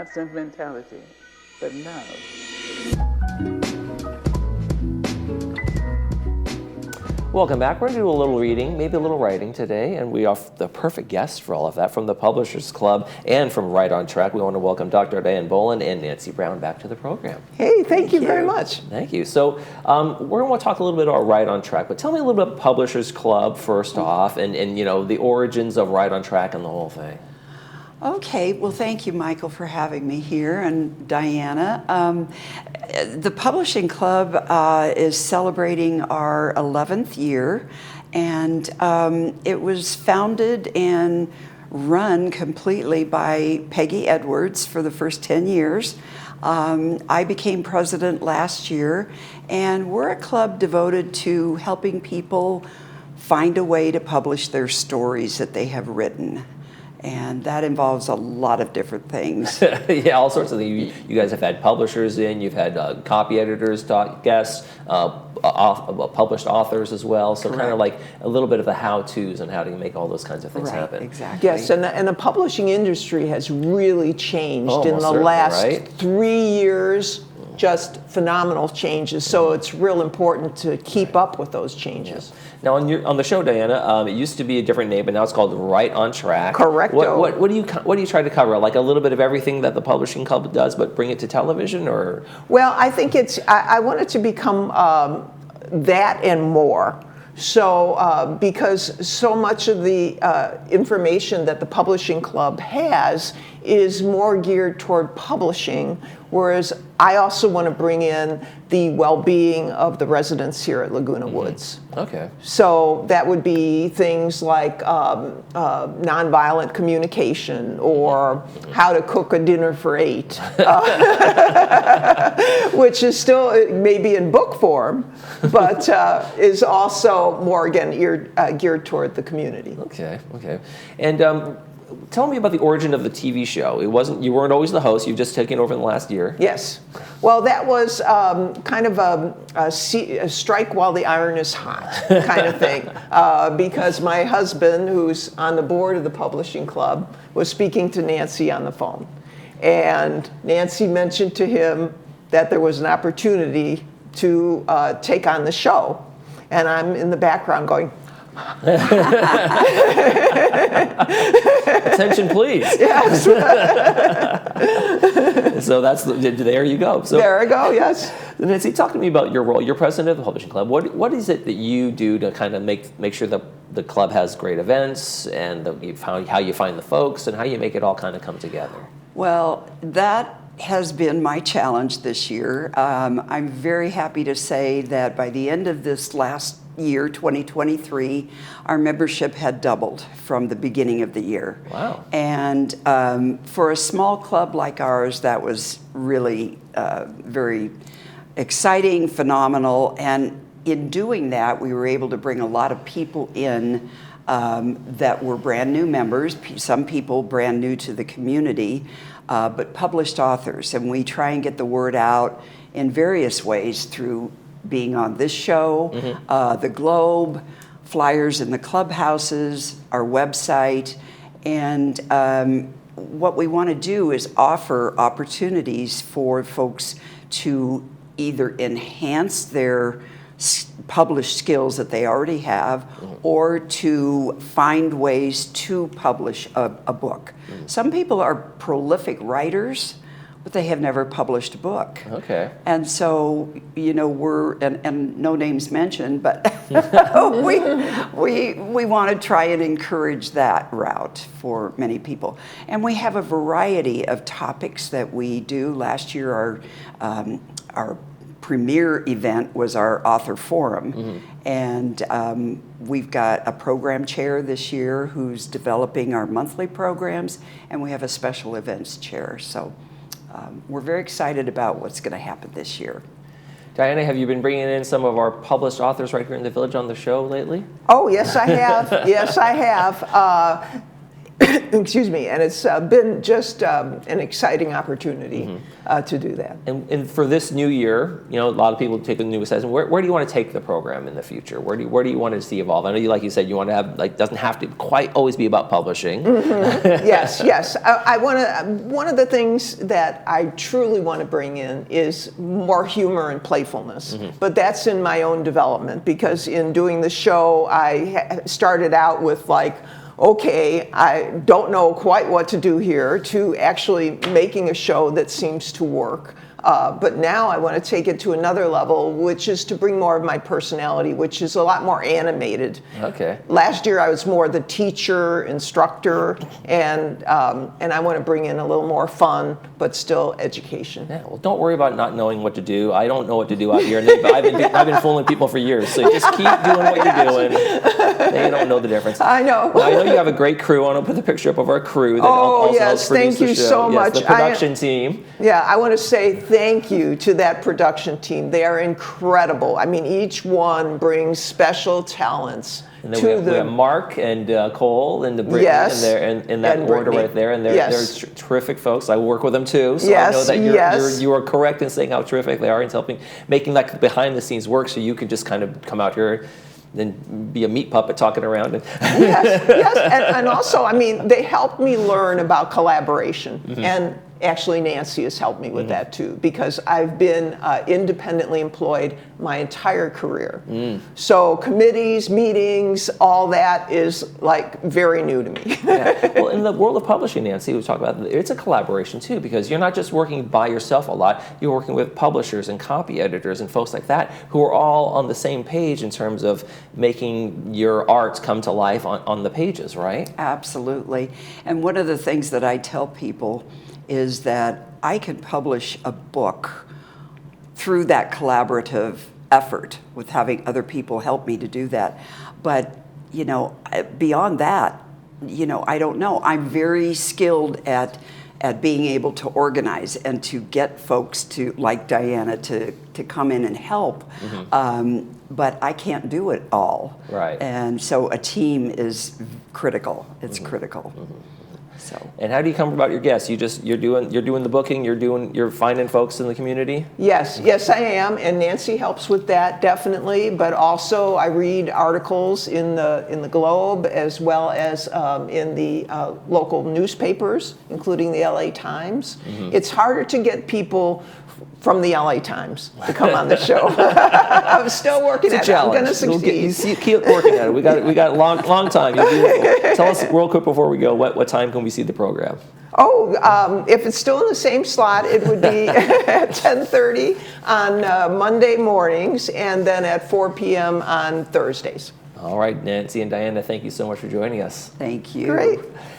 not sentimentality, but love. Welcome back. We're going to do a little reading, maybe a little writing today, and we are the perfect guests for all of that from the Publishers Club and from Right on Track. We want to welcome Dr. Diane Boland and Nancy Brown back to the program. Hey, thank you very much. Thank you. So we're going to talk a little bit about Right on Track, but tell me a little bit about Publishers Club first off, and you know, the origins of Right on Track and the whole thing. Okay, well, thank you, Michael, for having me here, and Diana. The Publishing Club is celebrating our 11th year, and it was founded and run completely by Peggy Edwards for the first 10 years. I became president last year, and we're a club devoted to helping people find a way to publish their stories that they have written. And that involves a lot of different things. Yeah, all sorts of things. You guys have had publishers in, you've had copy editors, guests, published authors as well. So kind of like a little bit of the how-tos on how to make all those kinds of things happen. Exactly. Yes, and the publishing industry has really changed in the last 3 years. Just phenomenal changes. So it's real important to keep up with those changes. Yeah. Now on the show, Diana, it used to be a different name, but now it's called Right on Track. Correcto. What do you try to cover? Like a little bit of everything that the Publishing Club does, but bring it to television, or? Well, I think I want it to become that and more. So because so much of the information that the Publishing Club has is more geared toward publishing, whereas I also want to bring in the well-being of the residents here at Laguna Woods. Okay. So that would be things like nonviolent communication, or how to cook a dinner for 8, which is still maybe in book form, but is also more, again, geared toward the community. Okay. And tell me about the origin of the TV show. You weren't always the host. You've just taken over in the last year. Yes. Well, that was kind of a strike while the iron is hot kind of thing, because my husband, who's on the board of the Publishing Club, was speaking to Nancy on the phone. And Nancy mentioned to him that there was an opportunity to take on the show. And I'm in the background going, attention, please. Yes. So there you go. So there I go. Yes. Nancy, talk to me about your role. You're president of the Publishing Club. What is it that you do to kind of make sure that the club has great events, and how you find the folks, and how you make it all kind of come together? Well, that has been my challenge this year. I'm very happy to say that by the end of this last year, 2023, our membership had doubled from the beginning of the year. Wow. And for a small club like ours, that was really very exciting, phenomenal. And in doing that, we were able to bring a lot of people in that were brand new members, some people brand new to the community, but published authors. And we try and get the word out in various ways through being on this show, the Globe, flyers in the clubhouses, our website. And what we want to do is offer opportunities for folks to either enhance their published skills that they already have, or to find ways to publish a book. Some people are prolific writers, but they have never published a book. Okay. And so, we're, and no names mentioned, but we want to try and encourage that route for many people. And we have a variety of topics that we do. Last year, our premier event was our author forum. And we've got a program chair this year who's developing our monthly programs, and we have a special events chair. So we're very excited about what's going to happen this year. Diana, have you been bringing in some of our published authors right here in the village on the show lately? Oh, yes, I have. Yes, I have. excuse me, and it's been just an exciting opportunity to do that. And for this new year, you know, a lot of people take a new assessment. Where do you want to take the program in the future? Where do you want to see evolve? I know, like you said, you want to have, like, doesn't have to quite always be about publishing. Yes. I want to. One of the things that I truly want to bring in is more humor and playfulness. But that's in my own development, because in doing the show, I started out with like, okay, I don't know quite what to do here, to actually making a show that seems to work. But now I want to take it to another level, which is to bring more of my personality, which is a lot more animated. Okay. Last year I was more the teacher, instructor, and I want to bring in a little more fun, but still education. Yeah, well, don't worry about not knowing what to do. I don't know what to do out here, but I've been fooling people for years. So just keep doing what you're doing. They don't know the difference. I know. Now, I know you have a great crew. I want to put the picture up of our crew that also helps produce thank you the show. so much. The production team. Yeah, I want to say thank you to that production team. They are incredible. I mean, each one brings special talents. And then we have Mark and Cole and Brittany in that order right there, and they're terrific folks. I work with them too, so I know that you are correct in saying how terrific they are in making that behind the scenes work, so you can just kind of come out here and be a meat puppet talking around. Yes, and also, I mean, they helped me learn about collaboration, and actually Nancy has helped me with that too, because I've been independently employed my entire career. So committees, meetings, all that is like very new to me. Well, in the world of publishing, Nancy, we talk about it's a collaboration too, because you're not just working by yourself a lot, you're working with publishers and copy editors and folks like that who are all on the same page in terms of making your arts come to life on the pages, right? Absolutely. And one of the things that I tell people is that I can publish a book through that collaborative effort with having other people help me to do that. But, you know, beyond that, you know, I don't know. I'm very skilled at being able to organize and to get folks to, like Diana, to come in and help. But I can't do it all. Right. And so a team is critical. It's critical. So. And how do you come about your guests? You're doing the booking. You're finding folks in the community. Yes, I am, and Nancy helps with that definitely. But also, I read articles in the Globe as well as in the local newspapers, including the LA Times. It's harder to get people from the LA Times to come on the show. I'm still working at it. I'm going to succeed. Keep working at it. We got a long time. You're beautiful. Tell us real quick before we go, what time can we see the program? Oh, if it's still in the same slot, it would be at 10:30 on Monday mornings, and then at 4 p.m. on Thursdays. All right, Nancy and Diana, thank you so much for joining us. Thank you. Great.